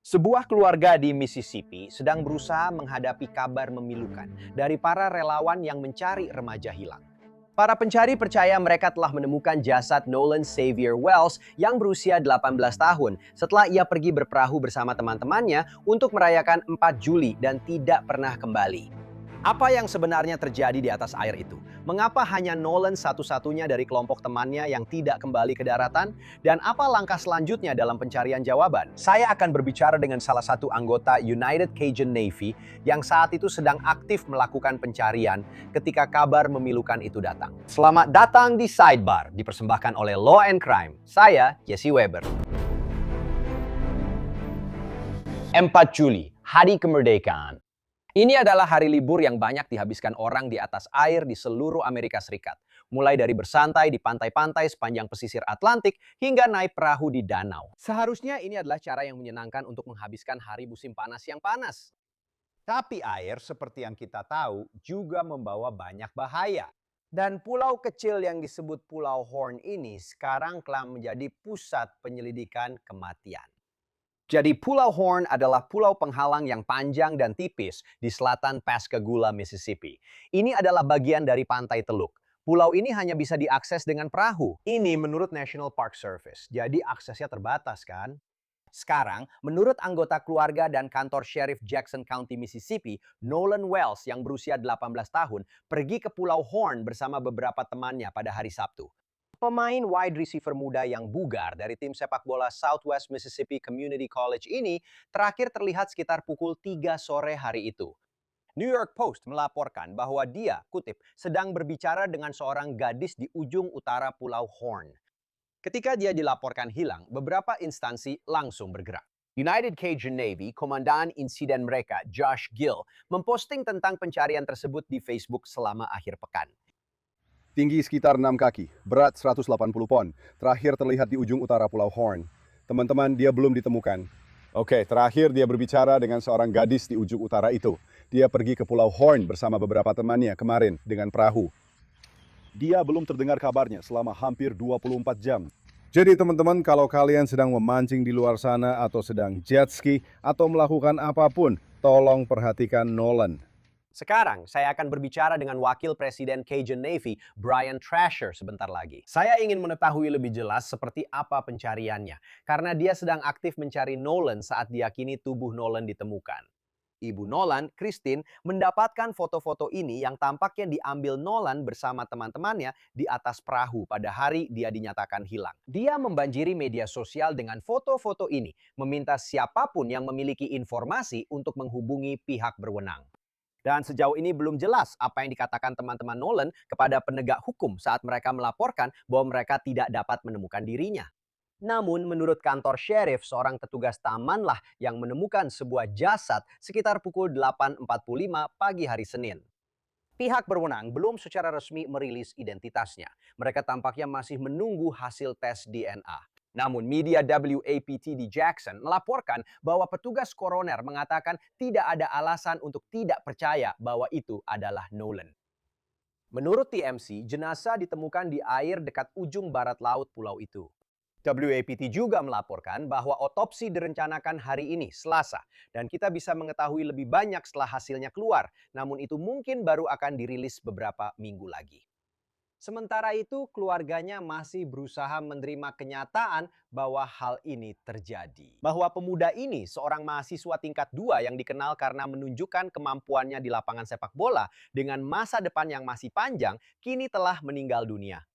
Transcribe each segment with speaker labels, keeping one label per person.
Speaker 1: Sebuah keluarga di Mississippi sedang berusaha menghadapi kabar memilukan dari para relawan yang mencari remaja hilang. Para pencari percaya mereka telah menemukan jasad Nolan Xavier Wells yang berusia 18 tahun setelah ia pergi berperahu bersama teman-temannya untuk merayakan 4 Juli dan tidak pernah kembali. Apa yang sebenarnya terjadi di atas air itu? Mengapa hanya Nolan satu-satunya dari kelompok temannya yang tidak kembali ke daratan? Dan apa langkah selanjutnya dalam pencarian jawaban? Saya akan berbicara dengan salah satu anggota United Cajun Navy yang saat itu sedang aktif melakukan pencarian ketika kabar memilukan itu datang. Selamat datang di Sidebar, dipersembahkan oleh Law and Crime. Saya Jesse Weber. 4 Juli, Hari Kemerdekaan. Ini adalah hari libur yang banyak dihabiskan orang di atas air di seluruh Amerika Serikat. Mulai dari bersantai di pantai-pantai sepanjang pesisir Atlantik hingga naik perahu di danau. Seharusnya ini adalah cara yang menyenangkan untuk menghabiskan hari musim panas yang panas. Tapi air, seperti yang kita tahu, juga membawa banyak bahaya. Dan pulau kecil yang disebut Pulau Horn ini sekarang telah menjadi pusat penyelidikan kematian. Jadi Pulau Horn adalah pulau penghalang yang panjang dan tipis di selatan Pascagoula, Mississippi. Ini adalah bagian dari pantai Teluk. Pulau ini hanya bisa diakses dengan perahu. Ini menurut National Park Service, jadi aksesnya terbatas kan? Sekarang, menurut anggota keluarga dan kantor Sheriff Jackson County, Mississippi, Nolan Wells yang berusia 18 tahun pergi ke Pulau Horn bersama beberapa temannya pada hari Sabtu. Pemain wide receiver muda yang bugar dari tim sepak bola Southwest Mississippi Community College ini terakhir terlihat sekitar pukul 3 sore hari itu. New York Post melaporkan bahwa dia, kutip, sedang berbicara dengan seorang gadis di ujung utara Pulau Horn. Ketika dia dilaporkan hilang, beberapa instansi langsung bergerak. United Cajun Navy, komandan insiden mereka, Josh Gill, memposting tentang pencarian tersebut di Facebook selama akhir pekan.
Speaker 2: Tinggi sekitar 6 kaki, berat 180 pon. Terakhir terlihat di ujung utara Pulau Horn. Teman-teman, dia belum ditemukan. Oke, terakhir dia berbicara dengan seorang gadis di ujung utara itu. Dia pergi ke Pulau Horn bersama beberapa temannya kemarin dengan perahu. Dia belum terdengar kabarnya selama hampir 24 jam. Jadi teman-teman, kalau kalian sedang memancing di luar sana atau sedang jet ski atau melakukan apapun, tolong perhatikan Nolan.
Speaker 1: Sekarang, saya akan berbicara dengan Wakil Presiden Cajun Navy, Brian Trasher, sebentar lagi. Saya ingin mengetahui lebih jelas seperti apa pencariannya, karena dia sedang aktif mencari Nolan saat diyakini tubuh Nolan ditemukan. Ibu Nolan, Christine, mendapatkan foto-foto ini yang tampaknya diambil Nolan bersama teman-temannya di atas perahu pada hari dia dinyatakan hilang. Dia membanjiri media sosial dengan foto-foto ini, meminta siapapun yang memiliki informasi untuk menghubungi pihak berwenang. Dan sejauh ini belum jelas apa yang dikatakan teman-teman Nolan kepada penegak hukum saat mereka melaporkan bahwa mereka tidak dapat menemukan dirinya. Namun menurut kantor sheriff, seorang petugas tamanlah yang menemukan sebuah jasad sekitar pukul 8.45 pagi hari Senin. Pihak berwenang belum secara resmi merilis identitasnya. Mereka tampaknya masih menunggu hasil tes DNA. Namun media WAPT di Jackson melaporkan bahwa petugas koroner mengatakan tidak ada alasan untuk tidak percaya bahwa itu adalah Nolan. Menurut TMC, jenazah ditemukan di air dekat ujung barat laut pulau itu. WAPT juga melaporkan bahwa otopsi direncanakan hari ini, Selasa, dan kita bisa mengetahui lebih banyak setelah hasilnya keluar, namun itu mungkin baru akan dirilis beberapa minggu lagi. Sementara itu, keluarganya masih berusaha menerima kenyataan bahwa hal ini terjadi. Bahwa pemuda ini, seorang mahasiswa tingkat 2 yang dikenal karena menunjukkan kemampuannya di lapangan sepak bola dengan masa depan yang masih panjang, kini telah meninggal dunia.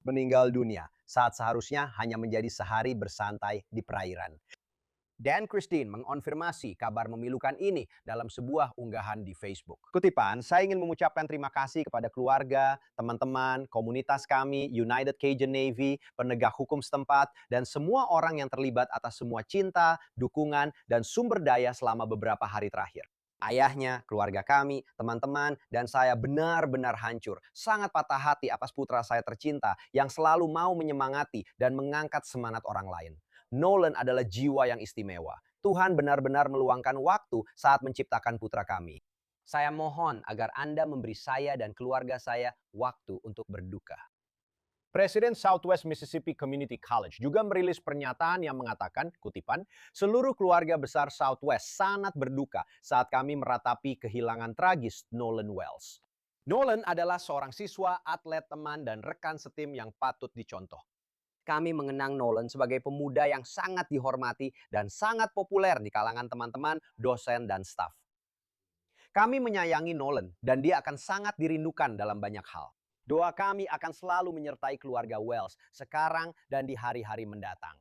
Speaker 1: Meninggal dunia saat seharusnya hanya menjadi sehari bersantai di perairan. Dan Christine mengonfirmasi kabar memilukan ini dalam sebuah unggahan di Facebook. Kutipan, saya ingin mengucapkan terima kasih kepada keluarga, teman-teman, komunitas kami, United Cajun Navy, penegak hukum setempat, dan semua orang yang terlibat atas semua cinta, dukungan, dan sumber daya selama beberapa hari terakhir. Ayahnya, keluarga kami, teman-teman, dan saya benar-benar hancur. Sangat patah hati atas putra saya tercinta yang selalu mau menyemangati dan mengangkat semangat orang lain. Nolan adalah jiwa yang istimewa. Tuhan benar-benar meluangkan waktu saat menciptakan putra kami. Saya mohon agar Anda memberi saya dan keluarga saya waktu untuk berduka. Presiden Southwest Mississippi Community College juga merilis pernyataan yang mengatakan, kutipan, seluruh keluarga besar Southwest sangat berduka saat kami meratapi kehilangan tragis Nolan Wells. Nolan adalah seorang siswa, atlet, teman, dan rekan setim yang patut dicontoh. Kami mengenang Nolan sebagai pemuda yang sangat dihormati dan sangat populer di kalangan teman-teman, dosen, dan staf. Kami menyayangi Nolan dan dia akan sangat dirindukan dalam banyak hal. Doa kami akan selalu menyertai keluarga Wells sekarang dan di hari-hari mendatang.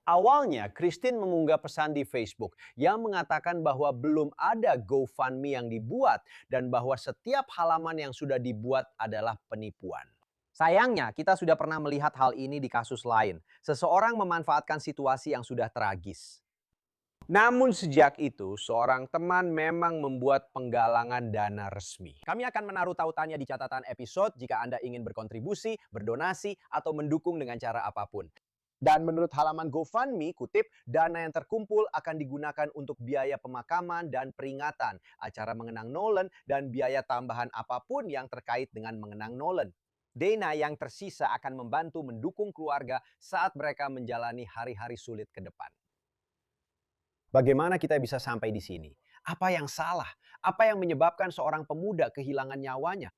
Speaker 1: Awalnya, Christine mengunggah pesan di Facebook yang mengatakan bahwa belum ada GoFundMe yang dibuat dan bahwa setiap halaman yang sudah dibuat adalah penipuan. Sayangnya, kita sudah pernah melihat hal ini di kasus lain. Seseorang memanfaatkan situasi yang sudah tragis. Namun sejak itu, seorang teman memang membuat penggalangan dana resmi. Kami akan menaruh tautannya di catatan episode jika Anda ingin berkontribusi, berdonasi, atau mendukung dengan cara apapun. Dan menurut halaman GoFundMe, kutip, dana yang terkumpul akan digunakan untuk biaya pemakaman dan peringatan, acara mengenang Nolan, dan biaya tambahan apapun yang terkait dengan mengenang Nolan. Dana yang tersisa akan membantu mendukung keluarga saat mereka menjalani hari-hari sulit ke depan. Bagaimana kita bisa sampai di sini? Apa yang salah? Apa yang menyebabkan seorang pemuda kehilangan nyawanya?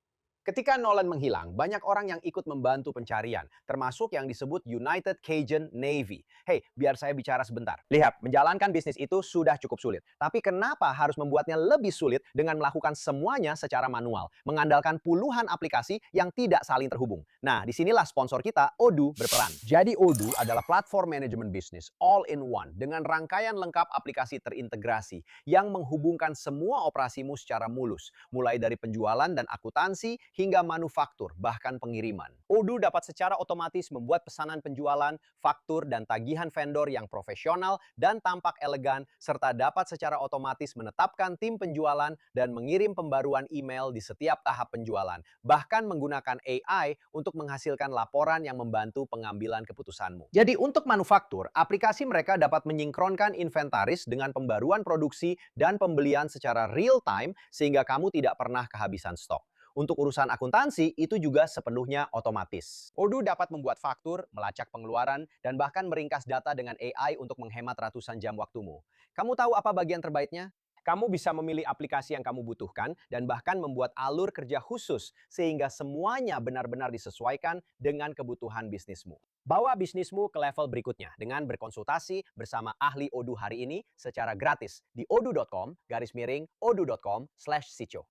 Speaker 1: Ketika Nolan menghilang, banyak orang yang ikut membantu pencarian, termasuk yang disebut United Cajun Navy. Hei, biar saya bicara sebentar. Lihat, menjalankan bisnis itu sudah cukup sulit. Tapi kenapa harus membuatnya lebih sulit dengan melakukan semuanya secara manual, mengandalkan puluhan aplikasi yang tidak saling terhubung? Nah, disinilah sponsor kita, Odoo, berperan. Jadi Odoo adalah platform manajemen bisnis all-in-one dengan rangkaian lengkap aplikasi terintegrasi yang menghubungkan semua operasimu secara mulus, mulai dari penjualan dan akuntansi hingga manufaktur, bahkan pengiriman. Odoo dapat secara otomatis membuat pesanan penjualan, faktur, dan tagihan vendor yang profesional dan tampak elegan, serta dapat secara otomatis menetapkan tim penjualan dan mengirim pembaruan email di setiap tahap penjualan, bahkan menggunakan AI untuk menghasilkan laporan yang membantu pengambilan keputusanmu. Jadi untuk manufaktur, aplikasi mereka dapat menyinkronkan inventaris dengan pembaruan produksi dan pembelian secara real time sehingga kamu tidak pernah kehabisan stok. Untuk urusan akuntansi, itu juga sepenuhnya otomatis. Odoo dapat membuat faktur, melacak pengeluaran, dan bahkan meringkas data dengan AI untuk menghemat ratusan jam waktumu. Kamu tahu apa bagian terbaiknya? Kamu bisa memilih aplikasi yang kamu butuhkan dan bahkan membuat alur kerja khusus sehingga semuanya benar-benar disesuaikan dengan kebutuhan bisnismu. Bawa bisnismu ke level berikutnya dengan berkonsultasi bersama ahli Odoo hari ini secara gratis di odoo.com/odoo.com/sicho.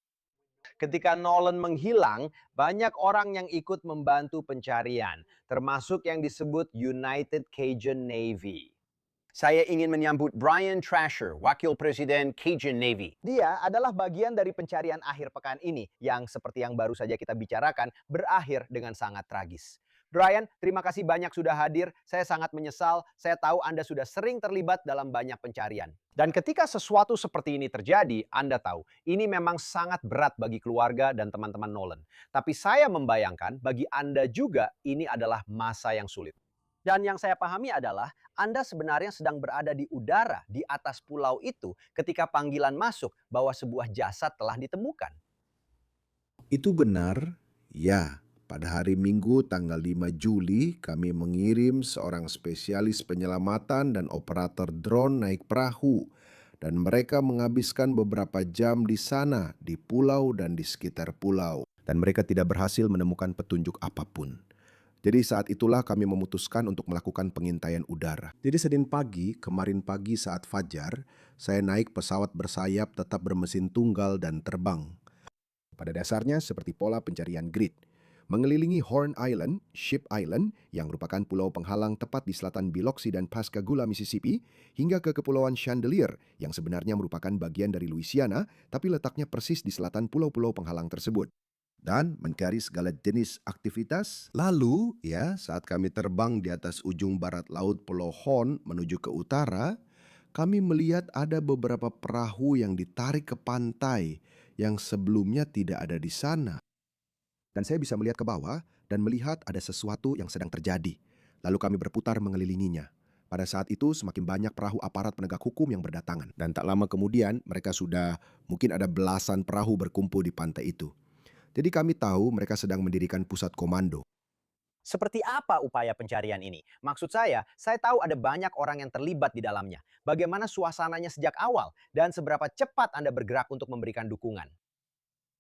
Speaker 1: Ketika Nolan menghilang, banyak orang yang ikut membantu pencarian, termasuk yang disebut United Cajun Navy. Saya ingin menyambut Brian Trasher, Wakil Presiden Cajun Navy. Dia adalah bagian dari pencarian akhir pekan ini, yang seperti yang baru saja kita bicarakan, berakhir dengan sangat tragis. Brian, terima kasih banyak sudah hadir. Saya sangat menyesal. Saya tahu Anda sudah sering terlibat dalam banyak pencarian. Dan ketika sesuatu seperti ini terjadi, Anda tahu, ini memang sangat berat bagi keluarga dan teman-teman Nolan. Tapi saya membayangkan bagi Anda juga ini adalah masa yang sulit. Dan yang saya pahami adalah Anda sebenarnya sedang berada di udara di atas pulau itu ketika panggilan masuk bahwa sebuah jasad telah ditemukan.
Speaker 3: Itu benar, ya. Pada hari Minggu tanggal 5 Juli, kami mengirim seorang spesialis penyelamatan dan operator drone naik perahu. Dan mereka menghabiskan beberapa jam di sana, di pulau dan di sekitar pulau. Dan mereka tidak berhasil menemukan petunjuk apapun. Jadi saat itulah kami memutuskan untuk melakukan pengintaian udara. Jadi Senin pagi, kemarin pagi saat fajar, saya naik pesawat bersayap tetap bermesin tunggal dan terbang. Pada dasarnya seperti pola pencarian grid. Mengelilingi Horn Island, Ship Island, yang merupakan pulau penghalang tepat di selatan Biloxi dan Pascagoula, Mississippi, hingga ke Kepulauan Chandelier, yang sebenarnya merupakan bagian dari Louisiana, tapi letaknya persis di selatan pulau-pulau penghalang tersebut. Dan mencari segala jenis aktivitas. Lalu, saat kami terbang di atas ujung barat laut Pulau Horn menuju ke utara, kami melihat ada beberapa perahu yang ditarik ke pantai yang sebelumnya tidak ada di sana. Dan saya bisa melihat ke bawah dan melihat ada sesuatu yang sedang terjadi. Lalu kami berputar mengelilinginya. Pada saat itu semakin banyak perahu aparat penegak hukum yang berdatangan. Dan tak lama kemudian mereka sudah mungkin ada belasan perahu berkumpul di pantai itu. Jadi kami tahu mereka sedang mendirikan pusat komando.
Speaker 1: Seperti apa upaya pencarian ini? Maksud saya tahu ada banyak orang yang terlibat di dalamnya. Bagaimana suasananya sejak awal dan seberapa cepat Anda bergerak untuk memberikan dukungan?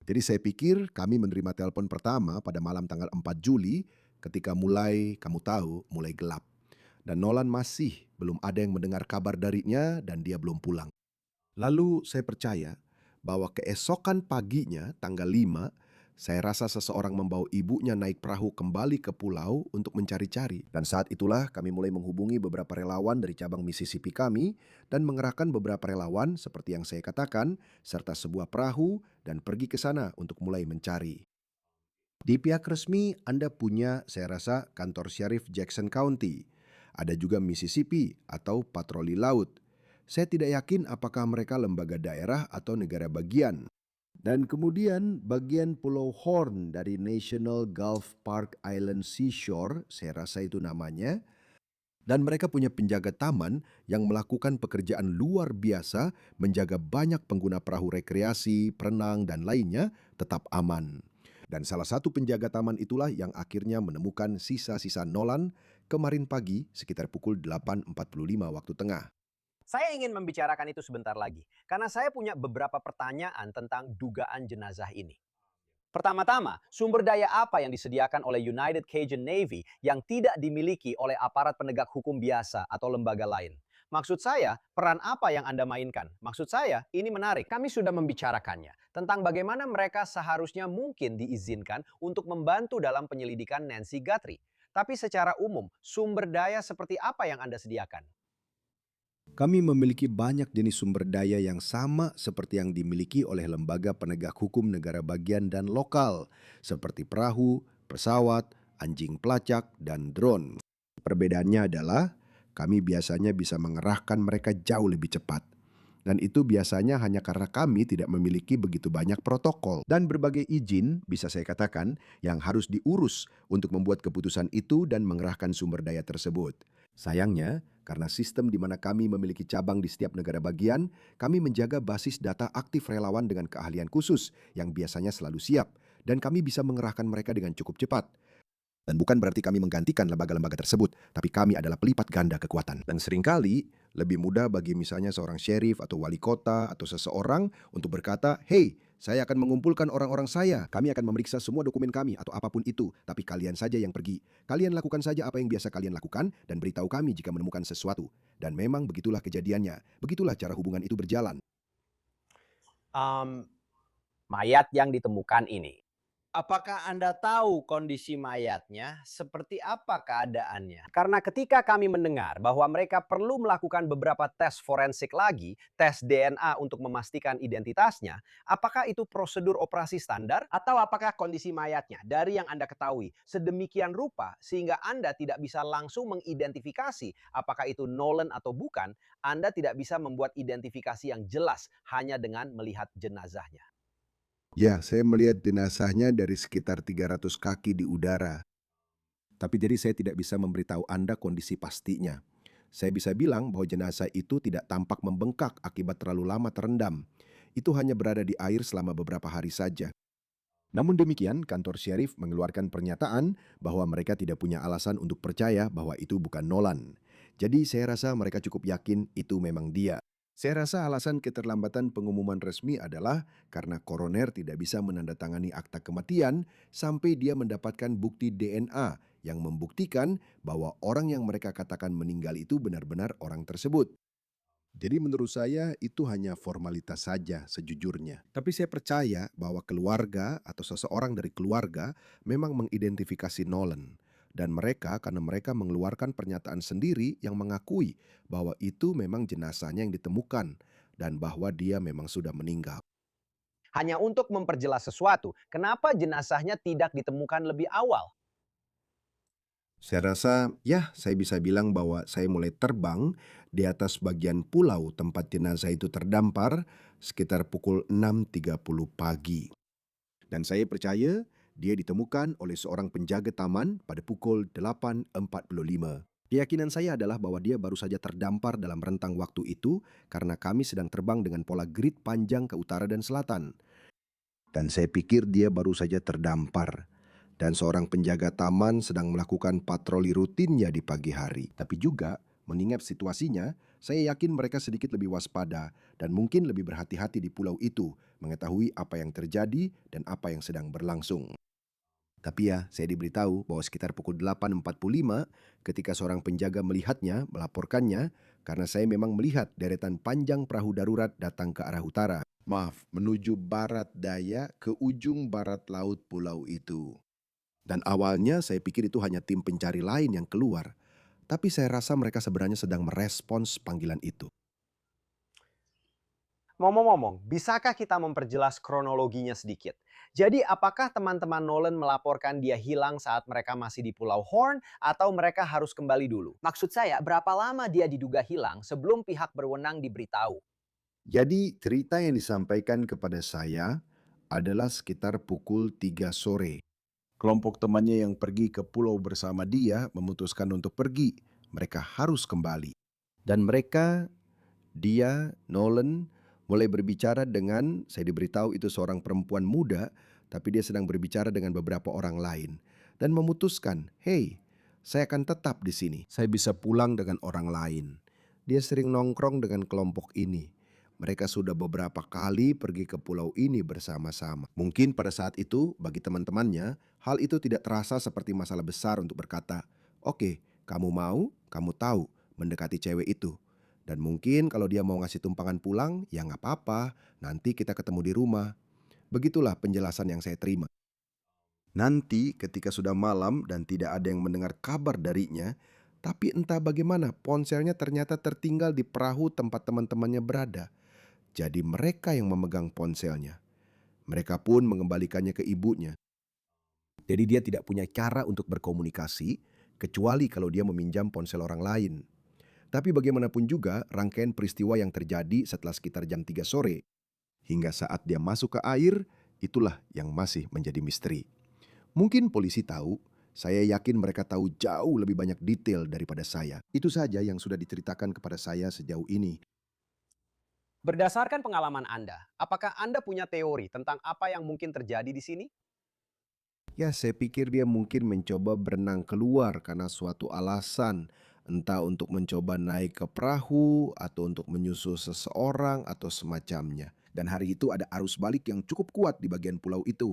Speaker 3: Jadi saya pikir kami menerima telepon pertama pada malam tanggal 4 Juli ketika kamu tahu, mulai gelap. Dan Nolan masih belum ada yang mendengar kabar darinya dan dia belum pulang. Lalu saya percaya bahwa keesokan paginya tanggal 5, saya rasa seseorang membawa ibunya naik perahu kembali ke pulau untuk mencari-cari. Dan saat itulah kami mulai menghubungi beberapa relawan dari cabang Mississippi kami dan mengerahkan beberapa relawan seperti yang saya katakan, serta sebuah perahu dan pergi ke sana untuk mulai mencari. Di pihak resmi Anda punya, saya rasa, kantor Sheriff Jackson County. Ada juga Mississippi atau patroli laut. Saya tidak yakin apakah mereka lembaga daerah atau negara bagian. Dan kemudian bagian Pulau Horn dari National Gulf Park Island Seashore, saya rasa itu namanya. Dan mereka punya penjaga taman yang melakukan pekerjaan luar biasa menjaga banyak pengguna perahu rekreasi, perenang, dan lainnya tetap aman. Dan salah satu penjaga taman itulah yang akhirnya menemukan sisa-sisa Nolan kemarin pagi sekitar pukul 8.45 waktu tengah.
Speaker 1: Saya ingin membicarakan itu sebentar lagi, karena saya punya beberapa pertanyaan tentang dugaan jenazah ini. Pertama-tama, sumber daya apa yang disediakan oleh United Cajun Navy yang tidak dimiliki oleh aparat penegak hukum biasa atau lembaga lain? Maksud saya, peran apa yang Anda mainkan? Maksud saya, ini menarik. Kami sudah membicarakannya tentang bagaimana mereka seharusnya mungkin diizinkan untuk membantu dalam penyelidikan Nancy Guthrie. Tapi secara umum, sumber daya seperti apa yang Anda sediakan?
Speaker 3: Kami memiliki banyak jenis sumber daya yang sama seperti yang dimiliki oleh lembaga penegak hukum negara bagian dan lokal, seperti perahu, pesawat, anjing pelacak, dan drone. Perbedaannya adalah kami biasanya bisa mengerahkan mereka jauh lebih cepat. Dan itu biasanya hanya karena kami tidak memiliki begitu banyak protokol dan berbagai izin, bisa saya katakan, yang harus diurus untuk membuat keputusan itu dan mengerahkan sumber daya tersebut. Sayangnya, karena sistem di mana kami memiliki cabang di setiap negara bagian, kami menjaga basis data aktif relawan dengan keahlian khusus yang biasanya selalu siap, dan kami bisa mengerahkan mereka dengan cukup cepat. Dan bukan berarti kami menggantikan lembaga-lembaga tersebut, tapi kami adalah pelipat ganda kekuatan. Dan seringkali, lebih mudah bagi misalnya seorang sheriff atau wali kota atau seseorang untuk berkata, "Hey, saya akan mengumpulkan orang-orang saya. Kami akan memeriksa semua dokumen kami atau apapun itu, tapi kalian saja yang pergi. Kalian lakukan saja apa yang biasa kalian lakukan dan beritahu kami jika menemukan sesuatu." Dan memang begitulah kejadiannya. Begitulah cara hubungan itu berjalan.
Speaker 1: Mayat yang ditemukan ini. Apakah Anda tahu kondisi mayatnya? Seperti apa keadaannya? Karena ketika kami mendengar bahwa mereka perlu melakukan beberapa tes forensik lagi, tes DNA untuk memastikan identitasnya, apakah itu prosedur operasi standar? Atau apakah kondisi mayatnya dari yang Anda ketahui sedemikian rupa sehingga Anda tidak bisa langsung mengidentifikasi apakah itu Nolan atau bukan? Anda tidak bisa membuat identifikasi yang jelas hanya dengan melihat jenazahnya.
Speaker 3: Ya, saya melihat jenazahnya dari sekitar 300 kaki di udara. Tapi jadi saya tidak bisa memberitahu Anda kondisi pastinya. Saya bisa bilang bahwa jenazah itu tidak tampak membengkak akibat terlalu lama terendam. Itu hanya berada di air selama beberapa hari saja. Namun demikian, kantor sheriff mengeluarkan pernyataan bahwa mereka tidak punya alasan untuk percaya bahwa itu bukan Nolan. Jadi saya rasa mereka cukup yakin itu memang dia. Saya rasa alasan keterlambatan pengumuman resmi adalah karena koroner tidak bisa menandatangani akta kematian sampai dia mendapatkan bukti DNA yang membuktikan bahwa orang yang mereka katakan meninggal itu benar-benar orang tersebut. Jadi menurut saya itu hanya formalitas saja sejujurnya. Tapi saya percaya bahwa keluarga atau seseorang dari keluarga memang mengidentifikasi Nolan. Dan mereka karena mereka mengeluarkan pernyataan sendiri yang mengakui bahwa itu memang jenazahnya yang ditemukan dan bahwa dia memang sudah meninggal.
Speaker 1: Hanya untuk memperjelas sesuatu, kenapa jenazahnya tidak ditemukan lebih awal?
Speaker 3: Saya rasa ya saya bisa bilang bahwa saya mulai terbang di atas bagian pulau tempat jenazah itu terdampar sekitar pukul 6.30 pagi. Dan saya percaya dia ditemukan oleh seorang penjaga taman pada pukul 8.45. Keyakinan saya adalah bahwa dia baru saja terdampar dalam rentang waktu itu karena kami sedang terbang dengan pola grid panjang ke utara dan selatan. Dan saya pikir dia baru saja terdampar. dan seorang penjaga taman sedang melakukan patroli rutinnya di pagi hari. Tapi juga, mengingat situasinya, saya yakin mereka sedikit lebih waspada dan mungkin lebih berhati-hati di pulau itu, mengetahui apa yang terjadi dan apa yang sedang berlangsung. Tapi ya, saya diberitahu bahwa sekitar pukul 8.45 ketika seorang penjaga melihatnya, melaporkannya, karena saya memang melihat deretan panjang perahu darurat datang ke arah utara. Maaf, menuju barat daya ke ujung barat laut pulau itu. Dan awalnya saya pikir itu hanya tim pencari lain yang keluar. Tapi saya rasa mereka sebenarnya sedang merespons panggilan itu.
Speaker 1: Ngomong-ngomong, bisakah kita memperjelas kronologinya sedikit? Jadi apakah teman-teman Nolan melaporkan dia hilang saat mereka masih di Pulau Horn atau mereka harus kembali dulu? Maksud saya, berapa lama dia diduga hilang sebelum pihak berwenang diberitahu?
Speaker 3: Jadi cerita yang disampaikan kepada saya adalah sekitar pukul 3 sore. Kelompok temannya yang pergi ke pulau bersama dia memutuskan untuk pergi. Mereka harus kembali. Dan mereka, dia, Nolan, mulai berbicara dengan, saya diberitahu itu seorang perempuan muda, tapi dia sedang berbicara dengan beberapa orang lain. Dan memutuskan, hey, saya akan tetap di sini. Saya bisa pulang dengan orang lain. Dia sering nongkrong dengan kelompok ini. Mereka sudah beberapa kali pergi ke pulau ini bersama-sama. Mungkin pada saat itu, bagi teman-temannya, hal itu tidak terasa seperti masalah besar untuk berkata, oke, kamu mau, kamu tahu, mendekati cewek itu. Dan mungkin kalau dia mau ngasih tumpangan pulang, ya nggak apa-apa, nanti kita ketemu di rumah. Begitulah penjelasan yang saya terima. Nanti ketika sudah malam dan tidak ada yang mendengar kabar darinya, tapi entah bagaimana ponselnya ternyata tertinggal di perahu tempat teman-temannya berada. Jadi mereka yang memegang ponselnya. Mereka pun mengembalikannya ke ibunya. Jadi dia tidak punya cara untuk berkomunikasi, kecuali kalau dia meminjam ponsel orang lain. Tapi bagaimanapun juga, rangkaian peristiwa yang terjadi setelah sekitar jam 3 sore, hingga saat dia masuk ke air, itulah yang masih menjadi misteri. Mungkin polisi tahu, saya yakin mereka tahu jauh lebih banyak detail daripada saya. Itu saja yang sudah diceritakan kepada saya sejauh ini.
Speaker 1: Berdasarkan pengalaman Anda, apakah Anda punya teori tentang apa yang mungkin terjadi di sini?
Speaker 3: Ya, saya pikir dia mungkin mencoba berenang keluar karena suatu alasan. Entah untuk mencoba naik ke perahu, atau untuk menyusul seseorang, atau semacamnya. Dan hari itu ada arus balik yang cukup kuat di bagian pulau itu.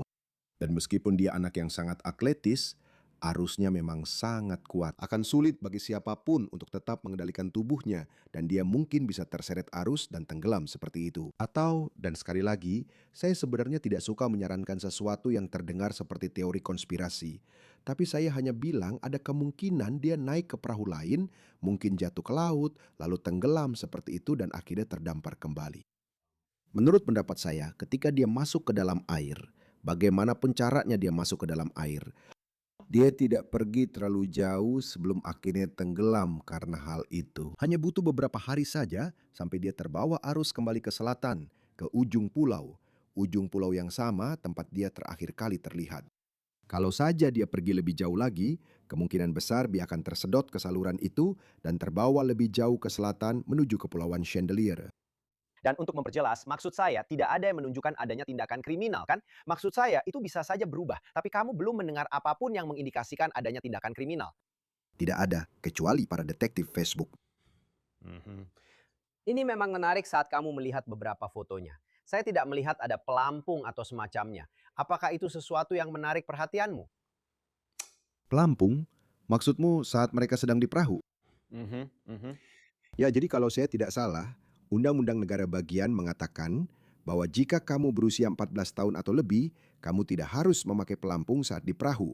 Speaker 3: Dan meskipun dia anak yang sangat atletis, arusnya memang sangat kuat. Akan sulit bagi siapapun untuk tetap mengendalikan tubuhnya dan dia mungkin bisa terseret arus dan tenggelam seperti itu. Atau, dan sekali lagi, saya sebenarnya tidak suka menyarankan sesuatu yang terdengar seperti teori konspirasi. Tapi saya hanya bilang ada kemungkinan dia naik ke perahu lain, mungkin jatuh ke laut, lalu tenggelam seperti itu dan akhirnya terdampar kembali. Menurut pendapat saya, ketika dia masuk ke dalam air, bagaimanapun caranya dia masuk ke dalam air, dia tidak pergi terlalu jauh sebelum akhirnya tenggelam karena hal itu. Hanya butuh beberapa hari saja sampai dia terbawa arus kembali ke selatan, ke ujung pulau. Ujung pulau yang sama tempat dia terakhir kali terlihat. Kalau saja dia pergi lebih jauh lagi, kemungkinan besar dia akan tersedot ke saluran itu dan terbawa lebih jauh ke selatan menuju Kepulauan Chandelier.
Speaker 1: Dan untuk memperjelas, maksud saya tidak ada yang menunjukkan adanya tindakan kriminal kan? Maksud saya itu bisa saja berubah, tapi kamu belum mendengar apapun yang mengindikasikan adanya tindakan kriminal.
Speaker 3: Tidak ada, kecuali para detektif Facebook.
Speaker 1: Ini memang menarik saat kamu melihat beberapa fotonya. Saya tidak melihat ada pelampung atau semacamnya. Apakah itu sesuatu yang menarik perhatianmu?
Speaker 3: Pelampung? Maksudmu saat mereka sedang di perahu? Ya, jadi kalau saya tidak salah, Undang-Undang Negara Bagian mengatakan bahwa jika kamu berusia 14 tahun atau lebih, kamu tidak harus memakai pelampung saat di perahu.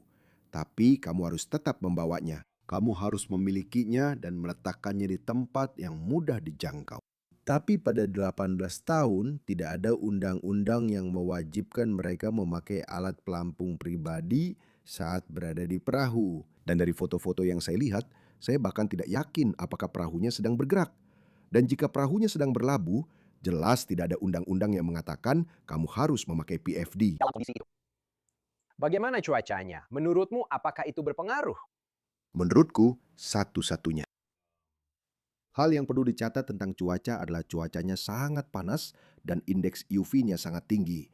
Speaker 3: Tapi kamu harus tetap membawanya. Kamu harus memilikinya dan meletakkannya di tempat yang mudah dijangkau. Tapi pada 18 tahun, tidak ada undang-undang yang mewajibkan mereka memakai alat pelampung pribadi saat berada di perahu. Dan dari foto-foto yang saya lihat, saya bahkan tidak yakin apakah perahunya sedang bergerak. Dan jika perahunya sedang berlabuh, jelas tidak ada undang-undang yang mengatakan kamu harus memakai PFD.
Speaker 1: Dalam kondisi itu. Bagaimana cuacanya? Menurutmu apakah itu berpengaruh?
Speaker 3: Menurutku, satu-satunya. Hal yang perlu dicatat tentang cuaca adalah cuacanya sangat panas dan indeks UV-nya sangat tinggi.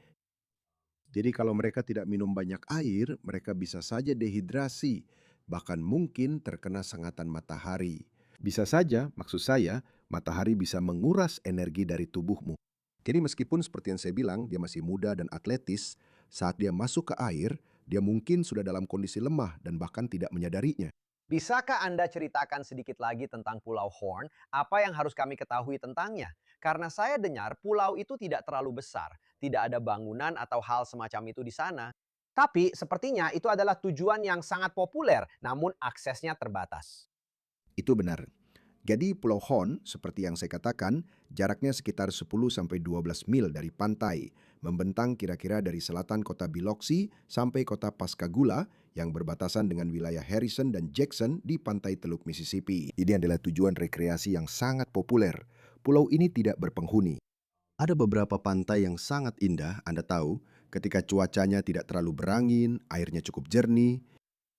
Speaker 3: Jadi kalau mereka tidak minum banyak air, mereka bisa saja dehidrasi, bahkan mungkin terkena sengatan matahari. Bisa saja, maksud saya, matahari bisa menguras energi dari tubuhmu. Jadi meskipun seperti yang saya bilang, dia masih muda dan atletis, saat dia masuk ke air, dia mungkin sudah dalam kondisi lemah dan bahkan tidak menyadarinya.
Speaker 1: Bisakah Anda ceritakan sedikit lagi tentang Pulau Horn? Apa yang harus kami ketahui tentangnya? Karena saya dengar pulau itu tidak terlalu besar, tidak ada bangunan atau hal semacam itu di sana. Tapi sepertinya itu adalah tujuan yang sangat populer, namun aksesnya terbatas.
Speaker 3: Itu benar. Jadi Pulau Horn, seperti yang saya katakan, jaraknya sekitar 10-12 mil dari pantai, membentang kira-kira dari selatan kota Biloxi sampai kota Pascagoula yang berbatasan dengan wilayah Harrison dan Jackson di pantai Teluk Mississippi. Ini adalah tujuan rekreasi yang sangat populer. Pulau ini tidak berpenghuni. Ada beberapa pantai yang sangat indah, Anda tahu, ketika cuacanya tidak terlalu berangin, airnya cukup jernih,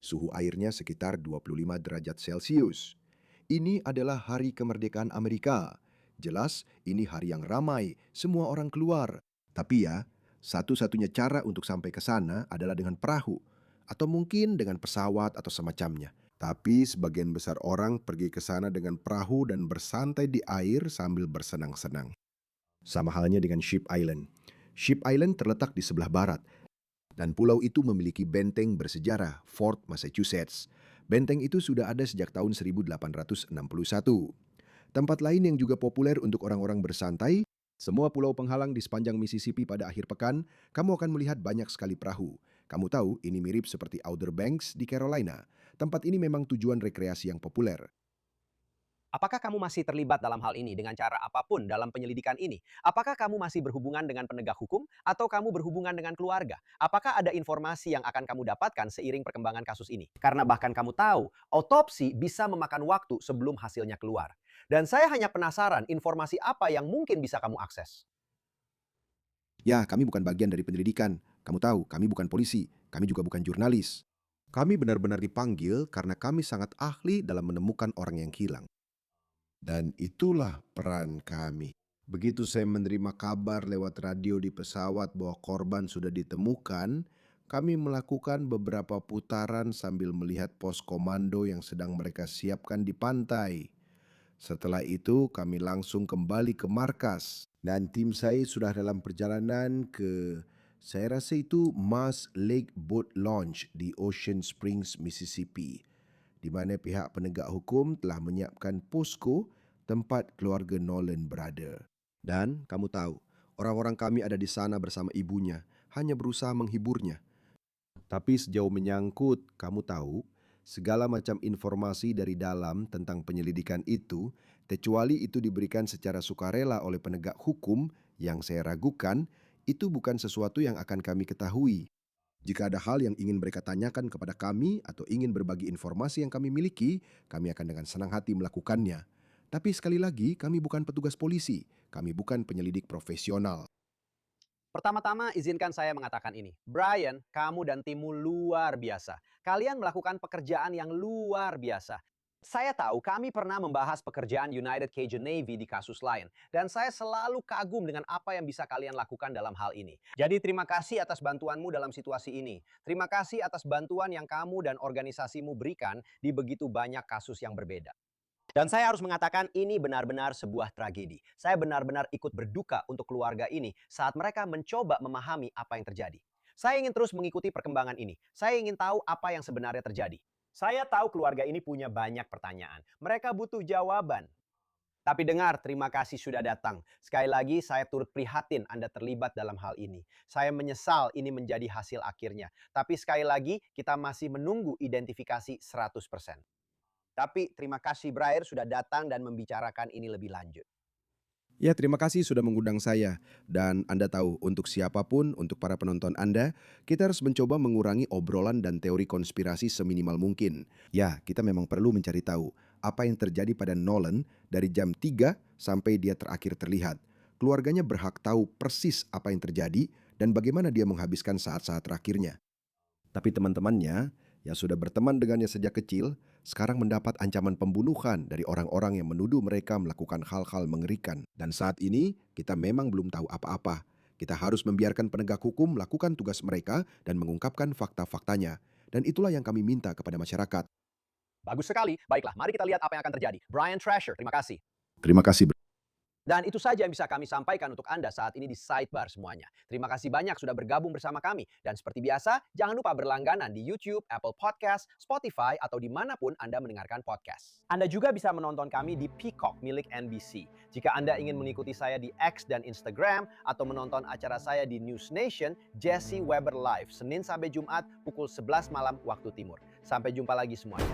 Speaker 3: suhu airnya sekitar 25 derajat Celcius. Ini adalah hari kemerdekaan Amerika. Jelas, ini hari yang ramai, semua orang keluar. Tapi ya, satu-satunya cara untuk sampai ke sana adalah dengan perahu, atau mungkin dengan pesawat atau semacamnya. Tapi sebagian besar orang pergi ke sana dengan perahu dan bersantai di air sambil bersenang-senang. Sama halnya dengan Sheep Island. Sheep Island terletak di sebelah barat, dan pulau itu memiliki benteng bersejarah, Fort Massachusetts. Benteng itu sudah ada sejak tahun 1861. Tempat lain yang juga populer untuk orang-orang bersantai, semua pulau penghalang di sepanjang Mississippi pada akhir pekan, kamu akan melihat banyak sekali perahu. Kamu tahu, ini mirip seperti Outer Banks di Carolina. Tempat ini memang tujuan rekreasi yang populer.
Speaker 1: Apakah kamu masih terlibat dalam hal ini dengan cara apapun dalam penyelidikan ini? Apakah kamu masih berhubungan dengan penegak hukum atau kamu berhubungan dengan keluarga? Apakah ada informasi yang akan kamu dapatkan seiring perkembangan kasus ini? Karena bahkan kamu tahu, otopsi bisa memakan waktu sebelum hasilnya keluar. Dan saya hanya penasaran informasi apa yang mungkin bisa kamu akses.
Speaker 3: Ya, kami bukan bagian dari penyelidikan. Kamu tahu, kami bukan polisi. Kami juga bukan jurnalis. Kami benar-benar dipanggil karena kami sangat ahli dalam menemukan orang yang hilang. Dan itulah peran kami. Begitu saya menerima kabar lewat radio di pesawat bahwa korban sudah ditemukan, kami melakukan beberapa putaran sambil melihat pos komando yang sedang mereka siapkan di pantai. Setelah itu kami langsung kembali ke markas dan tim saya sudah dalam perjalanan ke, saya rasa itu Mars Lake Boat Launch di Ocean Springs, Mississippi, di mana pihak penegak hukum telah menyiapkan posko tempat keluarga Nolan berada. Dan kamu tahu, orang-orang kami ada di sana bersama ibunya, hanya berusaha menghiburnya. Tapi sejauh menyangkut, kamu tahu, segala macam informasi dari dalam tentang penyelidikan itu, kecuali itu diberikan secara sukarela oleh penegak hukum yang saya ragukan, itu bukan sesuatu yang akan kami ketahui. Jika ada hal yang ingin mereka tanyakan kepada kami atau ingin berbagi informasi yang kami miliki, kami akan dengan senang hati melakukannya. Tapi sekali lagi, kami bukan petugas polisi, kami bukan penyelidik profesional.
Speaker 1: Pertama-tama izinkan saya mengatakan ini. Brian, kamu dan timmu luar biasa. Kalian melakukan pekerjaan yang luar biasa. Saya tahu kami pernah membahas pekerjaan United Cajun Navy di kasus lain. Dan saya selalu kagum dengan apa yang bisa kalian lakukan dalam hal ini. Jadi terima kasih atas bantuanmu dalam situasi ini. Terima kasih atas bantuan yang kamu dan organisasimu berikan di begitu banyak kasus yang berbeda. Dan saya harus mengatakan ini benar-benar sebuah tragedi. Saya benar-benar ikut berduka untuk keluarga ini saat mereka mencoba memahami apa yang terjadi. Saya ingin terus mengikuti perkembangan ini. Saya ingin tahu apa yang sebenarnya terjadi. Saya tahu keluarga ini punya banyak pertanyaan. Mereka butuh jawaban. Tapi dengar, terima kasih sudah datang. Sekali lagi saya turut prihatin Anda terlibat dalam hal ini. Saya menyesal ini menjadi hasil akhirnya. Tapi sekali lagi kita masih menunggu identifikasi 100%. Tapi terima kasih Brian sudah datang dan membicarakan ini lebih lanjut.
Speaker 3: Ya, terima kasih sudah mengundang saya. Dan Anda tahu, untuk siapapun, untuk para penonton Anda, kita harus mencoba mengurangi obrolan dan teori konspirasi seminimal mungkin. Ya, kita memang perlu mencari tahu apa yang terjadi pada Nolan dari jam 3 sampai dia terakhir terlihat. Keluarganya berhak tahu persis apa yang terjadi dan bagaimana dia menghabiskan saat-saat terakhirnya. Tapi teman-temannya yang sudah berteman dengannya sejak kecil, sekarang mendapat ancaman pembunuhan dari orang-orang yang menuduh mereka melakukan hal-hal mengerikan. Dan saat ini, kita memang belum tahu apa-apa. Kita harus membiarkan penegak hukum melakukan tugas mereka dan mengungkapkan fakta-faktanya. Dan itulah yang kami minta kepada masyarakat.
Speaker 1: Bagus sekali. Baiklah, mari kita lihat apa yang akan terjadi. Brian Trasher, terima kasih.
Speaker 3: Terima kasih.
Speaker 1: Dan itu saja yang bisa kami sampaikan untuk Anda saat ini di Sidebar semuanya. Terima kasih banyak sudah bergabung bersama kami. Dan seperti biasa, jangan lupa berlangganan di YouTube, Apple Podcast, Spotify, atau dimanapun Anda mendengarkan podcast. Anda juga bisa menonton kami di Peacock milik NBC. Jika Anda ingin mengikuti saya di X dan Instagram, atau menonton acara saya di News Nation, Jesse Weber Live, Senin sampai Jumat pukul 11 malam waktu timur. Sampai jumpa lagi semuanya.